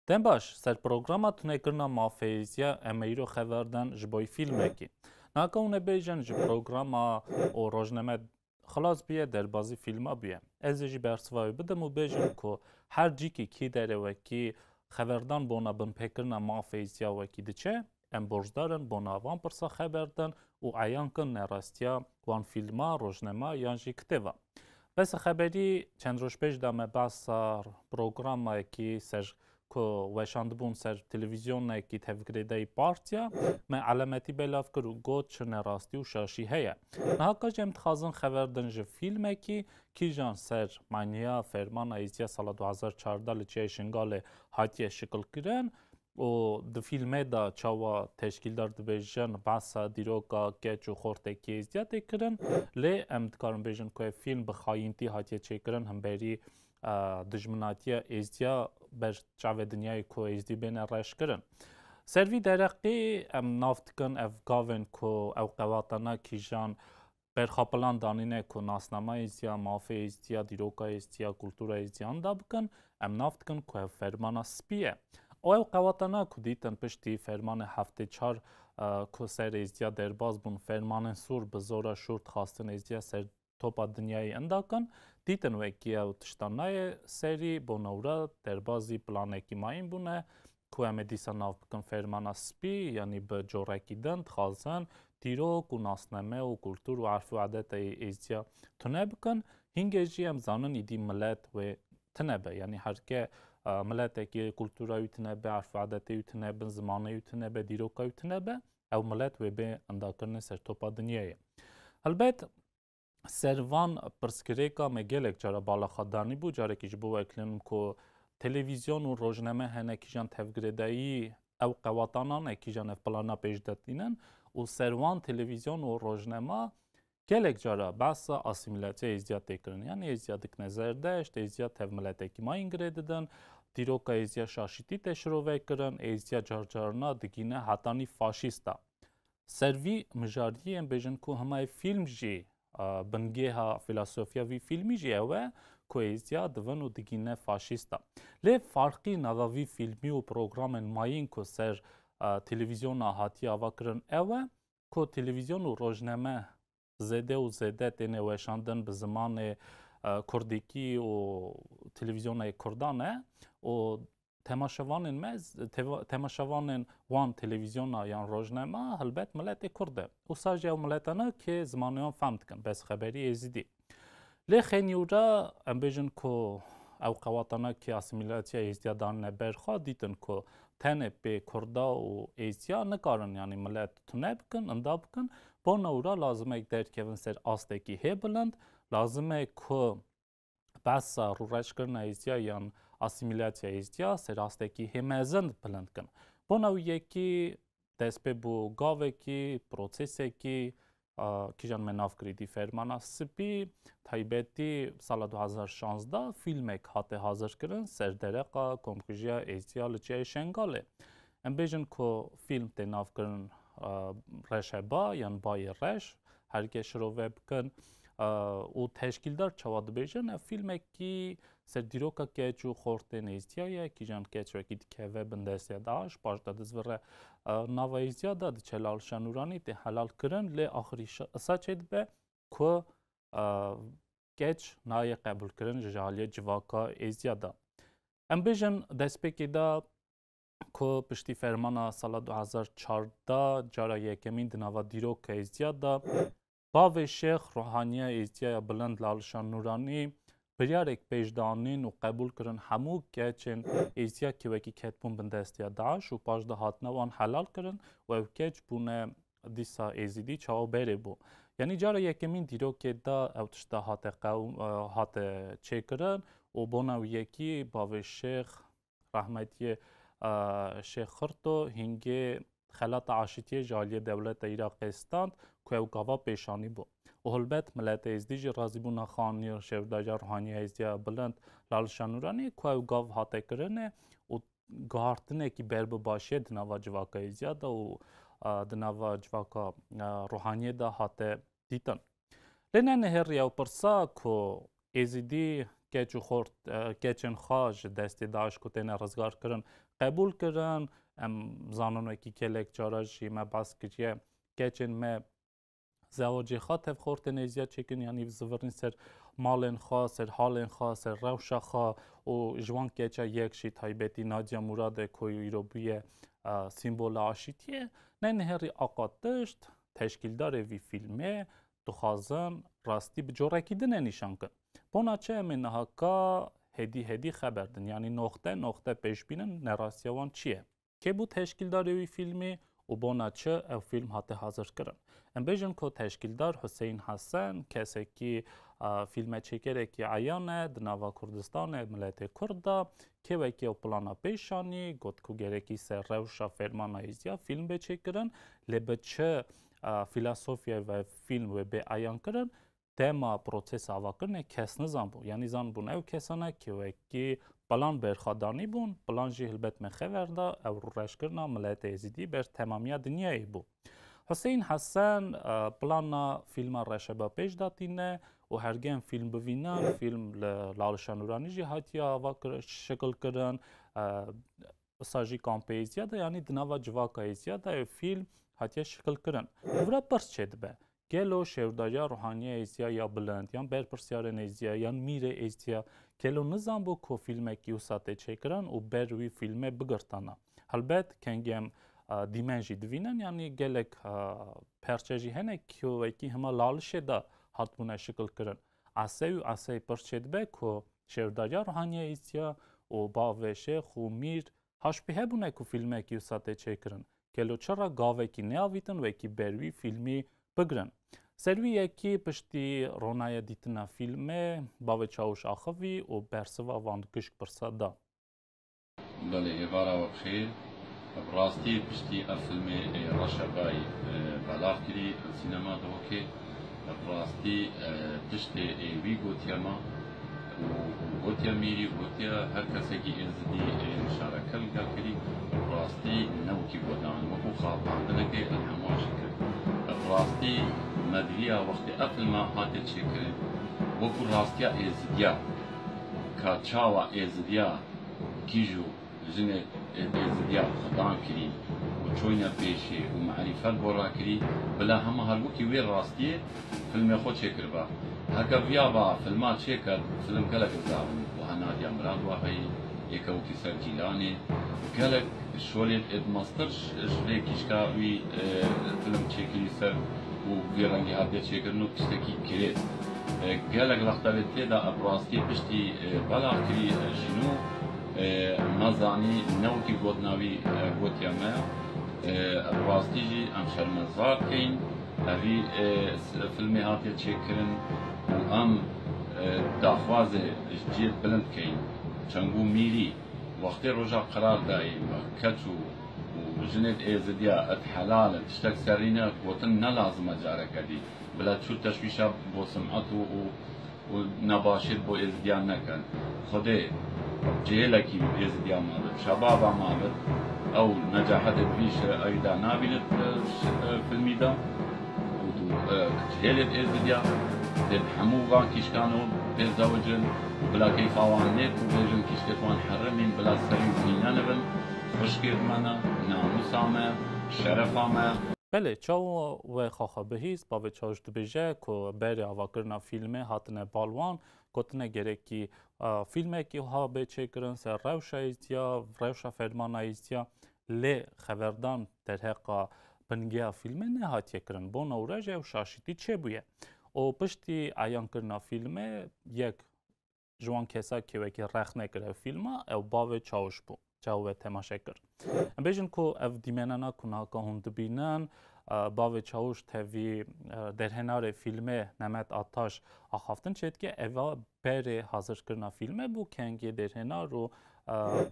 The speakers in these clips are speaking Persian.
Դեմ baş, ser programa Tunekirina mafe emeyro xeverden ji boy filmekî. Naka hûn ê bêjin ji programa û rojname xelas biye derbazî filma biye. Ez ê jî bersiva wê bidim û bêjim ku her cîkî kî derê wekî xeverdan bona binpêkirina mafeziya wekî diçe, em borcdarin bona van pirsa xeber din û eyan kin nerastiya wan filma, rojnama yan jî kitêva. Bes xeberî çend roj pêş de me behsa programayekî ser ku weşandibûn ser televizyonekî tevgere partiya me elemetî belav kir û got çi nerastî û şaşî heye. Nihaka jî em dixwazin xeber din ji fîlmekî kîjan ser maniya fermana ezdiya sala 2014 li Çiyayê Şingalê hatiye şikilkirin û di fîlmê de çawa teşkîldar dibêjin behsa dîroka keç û xortekî ezdiya tê kirin lê em dikarin bêjin ku ev fîlm bi xayîntî hatiye çêkirin hemberî dijminatiya ezdiya ber çavê dinyayê ku ezdî bêne reş kirin. Servî dereqî em nav dikin ev gavên ku ew qewatana kîjan berxapilan danîne ku nasnama ezdiya, mafe ezdiya, dîroka ezdiya, kultura ezdiyan da bikin, em nav dikin ku ev fermana spî ye. O ew qewatana ku dîtin piştî fermanê heftê çar ku ser ezdiya derbas bûn fermanên sûr bi zora şûr dixwastin ezdiya ser topa dinyayê indakin, dîtin wekî ew tiştan nayê serî bona wira derbazî planekî mayîn bûne ku em ê dîsa nav bikin fermana spî yanî bi corekî din dixwazin dîrok û nasname û kultur û erf û adetê ezdiya tune bikin. Hingê jî em zanin îdî millet wê tune be yanî herke milletekî kultura wî tune be, erf û adetê wî tune be, zimanê wî tune be, dîroka wî tune be, ew millet wê bê indakirinê ser topa dinyayê. Helbet servan pirsgirêka me gelek cara balaxadanî bû carekî ji bo wekilinim ku televîzyon û rojname hene kîjan tevgiredayî ew qewatanan e kîjan ev plana pêşdetînin û servan televîzyon û rojnema gelek cara behsa asîmîlasyaya ezdiya tê kirin. Yani ezdiya dikine zerdeşt, ezdiya tev milletekî mayîn girê didin, dîroka ezdiya şaşîtî tê şirovê kirin, ezdiya carcarina digîne hetanî faşîst e. Servî mijariyê em bêjin ku hema ev fîlm jî bingêha filosofiya vî fîlmî jî ew e ku ezdiya divin û digîne faşîst e. Lê farqî nava vî fîlmî û programên mayîn ku ser televizyona hatiye ava kirin ew e ku televîzyon û rojname zêde û zêde têne weşandin bi zimanê kurdîkî û televizyonayê Kurdan e û temaşevanên me temaşevanên wan televizyona yan rojnema helbet milletê Kurd e. Wisa jî ew milletan e kê zimanê wan fehm dikin bes xeberî êzîdî. Lê xênîwra em bêjin ku ew qewatana kê asîmîlasyaya ezdiya danîne berxwe dîtin ku tenê pê Kurda û ezdiya nikarin yanî millet tune bikin, inda bikin. Bona wira lazim e derkevin ser astekî hê bilind, lazim e ku behsa rûreşkirina ezdiya yan asîmîlasyaya ezdiya ser astekî hê mezin bilind kin. Bona wî yekî dest pê bû gavekî, prosesekî kîjan me nav kirî dî fermana spî taybetî sala 2016 fîlmek hate hazir kirin ser dereqa komkujiya ezdiya li Çiyayê Şingalê. Em bêjin ku fîlm tê nav kirin Rashaba yan bayê reş herkê şirovê bikin û teşkîldar çawa dibêjin ev fîlmekî ser dîroka keç û xortên ezdiya ye kîjan keç wekî dikeve bin destê daş paş da dizvire nava ezdiya da diçe Laliş Nûranî tê helal kirin lê axirî îsa çê dibe ku keç nayê qebûlkirin ji aliyê civaka ezdiya da. Em bêjin destpêkê da ku piştî fermana sala 2014 cara yekemîn di nava dîroka ezdiya da bavê şêx ruhaniya ezdiya bilind Laliş Nûranî biryarek pêşdanîn û qebûl kirin hemû keçên ezdiyakî wekî ketbûn bin destya Daeş û paş da hatine wan helal kirin û ev keç bûne dîsa êzîdî çawa berê bû. Yani cara yekemîn dîrokê da ew tişta hate çêkirin û bona wî yekî bavê şêx rahmetiyê Şêx Xirto hingê xelata aşîtiyê ji aliyê dewleta Iraqê stand ku ew gava pêşanî bû. û hilbet milletê Êzdî jî razîbûna xanî şevdaja ruhaniya ezdiya bilind Laliş Nûranî ku ew gav hate kirinê û guhartinekî berbibaşiyê di nava civaka ezdiya da û di nava civaka ruhaniyê da hate dîtin. Lê ne nihêriya ew pirsa ku êzîdî keç û xort keçên xwe ji destê Daeş ku têne rizgar kirin قبول کردن زانون کی کلک جاراشی ما باز کریه کچن ما زواج خاطف خورتن ازیا چکن یعنی زورن سر مالن خا سر حالن خا سر روشا خا و جوان کچا یک شی تایبتی نادیا مراد کوی رو بیه سیمبول آشیتیه نه نهری آقاتشت تشکیلدار وی فیلمه دخوازن راستی بجورکی دنه نشان کن بنا چه من نهاکا هدی خبردن یعنی نقطه پیش بینن نراسیوان چیه که بود تشکیلدار وی فیلمه و بنا چه او فیلم هاته حاضر کردن ام بیژن کو تشکیلدار حسین حسن کسی که فیلم چکره که عیانه دنوا کردستان ملت کردا که وکی او پلانا پیشانی گوت کو گرکی سر روشا فرمان ایزیا فیلم بچکرن لبچه فیلسوفیا و فیلم و به عیان کردن تما پروسس آواکرنه کس نزان بو یعنی زان بون او کسانه که وکی پلان برخادانی بون پلان جی هلبت مخورده او رش کرنا ملت ازیدی بر تمامیت دنیای بو حسین حسن پلانا فیلم رشبا پیش داتینه و هرگم فیلم ببینن فیلم لالش نورانی جی هاتی آوا شکل کردن ساجی کامپ ایزیاده یعنی دنوا جواکا ایزیاده فیلم هاتی شکل کردن ورا پرس چید به گلو شهرداریا روحانی ایزیا یا بلند یا برپرسیار ایزیا یا میر ایزیا گلو نظام بو کو فیلم کیو ساته چکرن و بروی فیلم بگرتانا البته کنگم دیمنجی دوینن یعنی گلک پرچجی هنه کیو وکی هما لالشه دا هاتمونه شکل کرن اسه پرچید به کو شهرداریا روحانی ایزیا و باوشه خو میر هاش به بونه کو فیلم کیو ساته چکرن گلو چرا گاوه کی نیاویتن وکی بروی فیلمی بگرن سروی یکی پشتی رونای دیتنا فیلمه باوه چاوش آخوی و برسوا واند کشک برسادا بله ایوارا و بخیر براستی پشتی فیلم راشبای بلاف کری سینما دوکه براستی پشتی وی گوتیا ما و گوتیا میری گوتیا هر کسی که ازدی شارکل کری براستی نوکی بودن وکو خواباندنه که الهمواش کرد براستی مدریا وقتی فیلم هاته چکرد وکو راستیا ازدیا کاچاوا ازدیا کیجو جنة ازدیا خدام کری و چوینا پیشه و معرفت بورا کری بلا همه هلوکی وی راستیه فیلم خود چکر با هکا ویا با فیلمات چکر فیلم کلک زاون و هنادی امراد واهی یکا وکی سرکیلانه کلک شولیت ادماستر شولی کشکا وی فیلم چکری سر و وی رنگی هادی چکر نو کشتکی کرد کلک لختاویتی دا ابراستی پشتی بلا کری جنو نزانی نوکی گودناوی گوتیا ما راستی جی ام شرمزار کین اوی فیلمی هاتی چکرن و ام داخواز جید بلند کین چنگو میری وقتی روژا قرار دایم کچو و جنید ایزدیا ات حلال تشتک سرینه گوتن نلازم جاره کردی بلا چو تشویشا بو سمعت و نباشید بو ایزدیا نکن خوده جهلكي ezdia مالت شبابا مالت او نجاحات فيش ايضا نابلت في الميدان جهلت ezdia حموغا كيش كانوا بيزوجن بلا كيف اوانيت وبيجن كيش كتوان حرمين بلا سريو فينا نبن خشكير منا ناموسامه شرفامه بله چاو و خواخه بهیز با به چاوش دو بیجه که بری آواکرنا فیلمه هاتنه بالوان گوتنه گره که فیلمه که ها به چه کرن سر روش ایزدیا روش فرمان ایزدیا لی خبردان در حقا بنگه فیلمه نه هاتیه کرن بو نورجه و شاشیتی چه بویه و پشتی ایان کرنا فیلمه یک جوان کسا که وکی رخ نکره فیلمه او باوه چاوش بو چاوه تماشه کرد بیشن که اف دیمنانا کنها که هند بینن باوه چاوش توی در هنار فیلمه نمت آتاش آخافتن چید که اوا بره حاضر کرنا فیلمه بو کنگی در هنار رو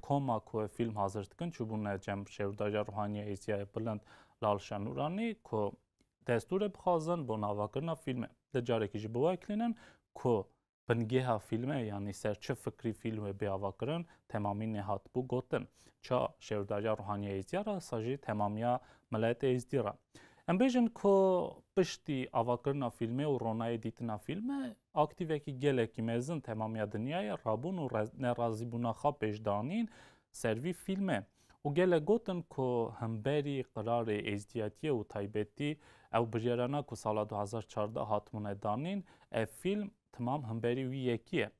کما که فیلم حاضر کن چوبونه جمع شهرداریا روحانی ایزیا بلند لالش نورانی که دستور بخوازن بو ناوا کرنا فیلمه در جاره که جی بواکلینن که بنگه ها فیلمه یعنی سر چه فکری فیلمه بیاوا کرن تمامی نهات بو گوتن چا شهرداریا روحانی ایزیا را ساجی تمامیا ملت ایزدی را ام بیشن که پشتی آوا کرنا فیلمه و رونای دیتنا فیلمه اکتیوه که گله که مزن تمامیا دنیای رابون و نرازی بونا خواب پیش دانین سروی فیلمه و گله گوتن که همبری قرار ازدیاتی و تایبتی او بریارانا که سال 2014 هاتمونه دانین فیلم تمام همبری وی یکیه.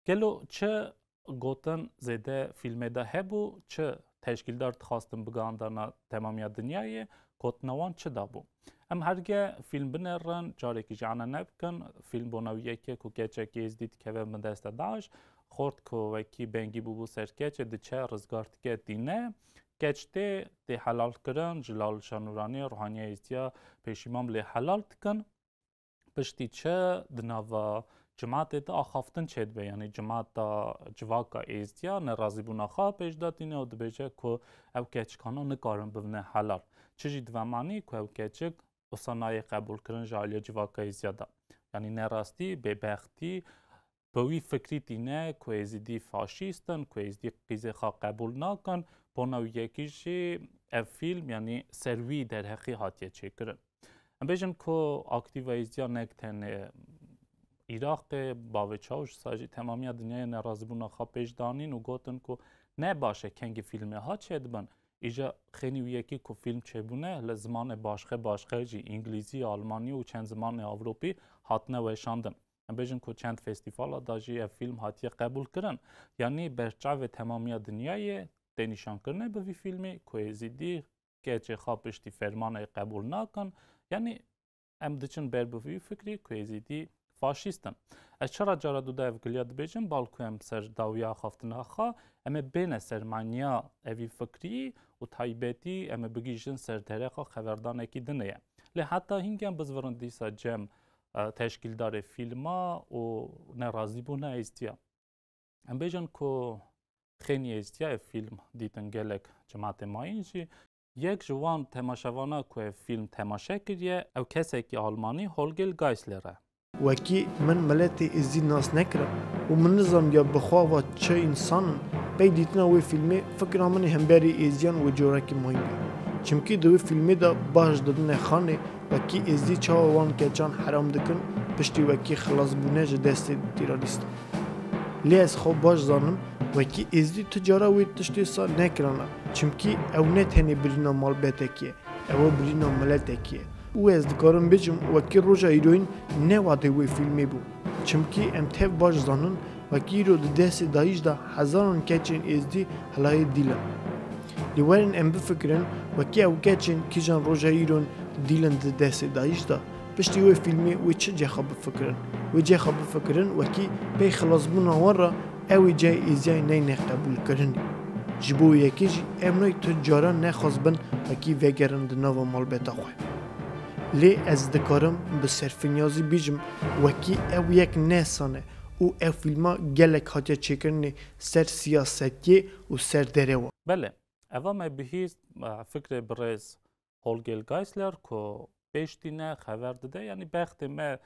گلو چه گوتن زده فیلم ده هبو چه تشکیلدار خواستن بگاندانا تمامی دنیای گوتنوان چه دابو. ام هرگه فیلم بنرن جاره که جانا نبکن فیلم بوناویه که گچه که ازدید که من دست داشت خورد که وکی بنگی بو سرکچه دچه رزگارت که دینه گچته ده حلال کرن جلال شانورانی روحانی ازدیا پیشیمام لی حلال تکن پشتی چه دناوا جماعت ده آخافتن چید به یعنی جماعت دا جواکا ازدیا نرازی بونا خواه پیش دادینه و دبیجه که او گچکانو نکارن ببنه حلال چجی دوامانی که او گچک اصانای قبول کرن جالی جواکا ازدیا دا یعنی نراستی ببختی بوی فکری دینه که ازدی فاشیستن که ازدی قیزه خواه قبول نکن بنا یکیشی فیلم یعنی سروی در حقی هاتیه چه کرن. ام بیشن که اکتیو ازدیا نکتن عراق باوچاوش ساجی تمامی دنیای نرازی بونا خواه پیش دانین و گوتن که نباشه کنگ فیلمه ها چه دبن ایجا خیلی ویکی که فیلم چه بونه لزمان باشخه جی انگلیزی آلمانی و چند زمان اوروپی هاتنه وشاندن. ام بیشن که چند فستیوالا داجی فیلم هاتیه قبول کرن یعنی برچاو تمامی دنیای نشان کرنه به وی فیلمی که ازیدی که چه خواب پشتی فرمان قبول نکن یعنی ام دچن بر به وی فکری که ازیدی فاشیستن. از چرا جرا دو داو گلیاد بیجن بالکو ام سر داویا خافتن خا ام بین سرمانیا اوی فکری و تایبتی ام بگیجن سر درخا خبردان کی دنیه لی حتی هنگام بزورن دیسا جم تشکیلدار فیلما و نرازی بونه ازدیا ام بیجن که خیلی ازدیا فیلم دیدن گلک جماعت ما اینجی یک جوان تماشاوانا که فیلم تماشا کریه او کسی که آلمانی هولگل گایسلره وکی من ملت ازدی ناس نکره و من نظام یا بخواه چه انسان بی دیدن وی فیلمی فکر من همبری ازدیان و جورکی مهمه چمکی دوی فیلمی دا باش دادن خانه وکی ازدی چه وان که جان حرام دکن پشتی وکی خلاص بونه جه دست تیرالیست لی از خواب باش زانم وکی ازدی تجارا وی تشتی سا نکرانه چمکی او نه تنی برینا مال بتکیه او برینا ملتکیه او از دکارم بجم وکی روژا ایروین نه واده وی فیلمی بو چمکی ام تف باش زانن وکی رو دست دایش دا هزاران کچین ازدی حلای دیلن لیوارن ام بفکرن وکی او کچین کیجان روژا ایرون دیلن دست دایش دا پشتی وی فیلمی وی چه جه خواب بفکرن وی جه خواب بفکرن وکی بی خلاص بون آوارا اوی جای ازیای نه قبول کرنی جبو یکی جی امنوی تجارا نخواست بن وکی وگرن دناو مال بیتا خواه لی از دکارم به صرفنیازی بیجم وکی او یک نسانه او فیلما گلک هاتیا چکرنی سر سیاستی و سر دروا بله اوا ما بهیست فکر برز هولگل گایسلر که بیشتینه خبر داده یعنی بخت ما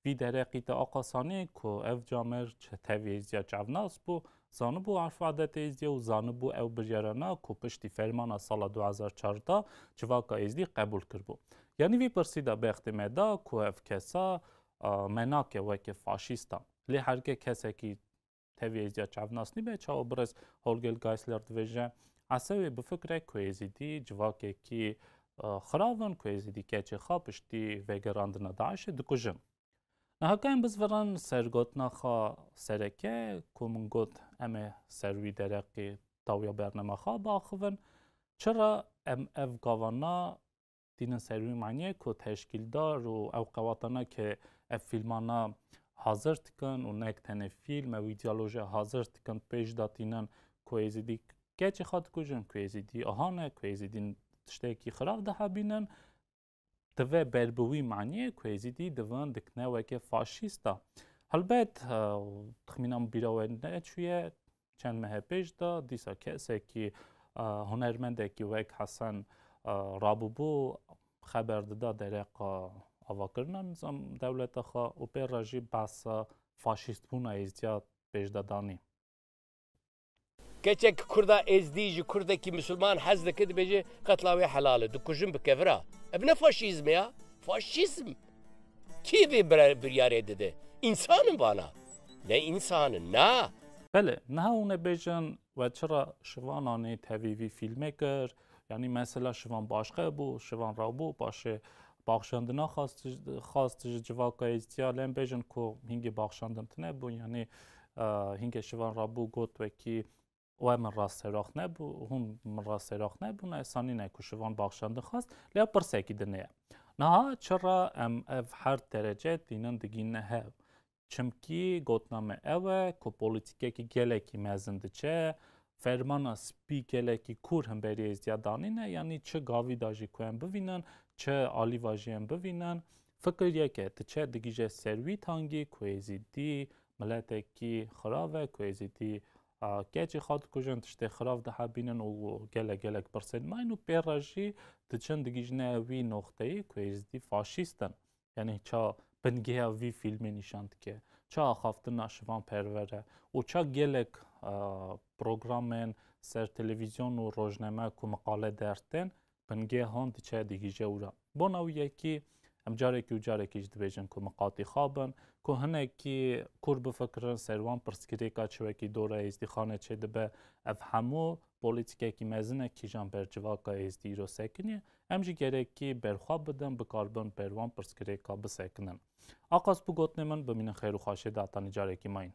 وی درقیت آقاسانی که اف جامر چه تevli ezdia جوناس بو زانو بو عرف عادت ازدیا و زانو بو او بریارانا که پشتی فرمان سال 2014 جواکا ازدی قبول کرد. یعنی وی پرسیده بخت مدا که اف کسا مناکه وکی فاشیستا لی هرگه کسی که tevli ezdia جوناس نیبه چاو برز هولگل گایسلر دویجه عصوی بفکره که ازدی جواکه که خراون که ازدی که چه خواه پشتی وگراندن داعش دکوژن. نهاکایم بزورن سرگوتنا خوا سرکه که من گوت امه سروی درقی تاویا برنامه خوا باخون چرا ام اف گاوانا دین سروی معنیه که تشکیل دار و او قواتانا که اف فیلمانا حاضر تکن و نکتن فیلم و ایدیالوژی حاضر تکن پیش داتینن که ایزیدی گچی خواد کجن که ایزیدی آهانه که ایزیدی تشتیکی خراب ده بینن دوه بربوی معنیه که ایزیدی دوان دکنه وکه فاشیستا البته تخمینم بیراوه نچویه چند ماه پیش دا دیسا کسی که هنرمنده که وک حسن رابوبو خبر داده درق آوا کرنن نظام دولت خواه و پر راجی بس فاشیست بونه ازدیا پیش دادانی کچک کرده ازدیج کرده که مسلمان حزده کد بجه قتلاوی حلاله دو کجن بکفره ابن فاشیزم یا فاشیزم کی بی بریاره دده انسان بانا نه انسان نه بله نه اون بیشن و چرا شوان آنی تهوی فیلم کر یعنی مثلا شوان باشقه بو شوان رابو باشه باخشاندنا خواست جواکا ازدیا لیم بیشن که هنگی باخشاندن تنه بو یعنی هنگی شوان رابو گوت وکی و من راست سراخ نبو هم من راست سراخ نبو نه سانی نه که شوان باخشاندن خواست لیا پرسکی دنیا نه چرا اف هر درجه دینن دگین نه چمکی گوتنامه اوه که پولیتیکه که گله کی مزنده چه فرمانا سپی گله کی کور هم بری ازدیا دانینه یعنی چه گاوی داجی که هم ببینن چه آلی واجی هم ببینن فکر یکه چه دگیجه سروی تانگی که ازیدی ملته کی خرابه که ازیدی گچی خاط کجان تشته خراب ده بینن و گله برسد ما اینو پیراجی تچند دگیج نه وی نقطه ای که ازیدی فاشیستن یعنی چه بنگه وی فیلمی نشاند که چه آخافتن نشوان پروره و چه گلک پروگرامن سر تلویزیون و روزنامه که مقاله درتن بنگه هاند چه دیگه جورا بنا یکی ام جاره کی و جاره کیش دبیجن که مقاطی خوابن که هنه کی کور بفکرن سروان پرسکری که چه وکی دوره ازدی خانه چه دبه اف همو پولیتیکه کی مزنه کی جان برجوا که ازدی رو سکنیه امجی گره کی برخواب بدن بکاربن پروان پرسکری که بسکنن آقاس بگوت نمن بمین خیر و خواشه داتانی جاره کی ماین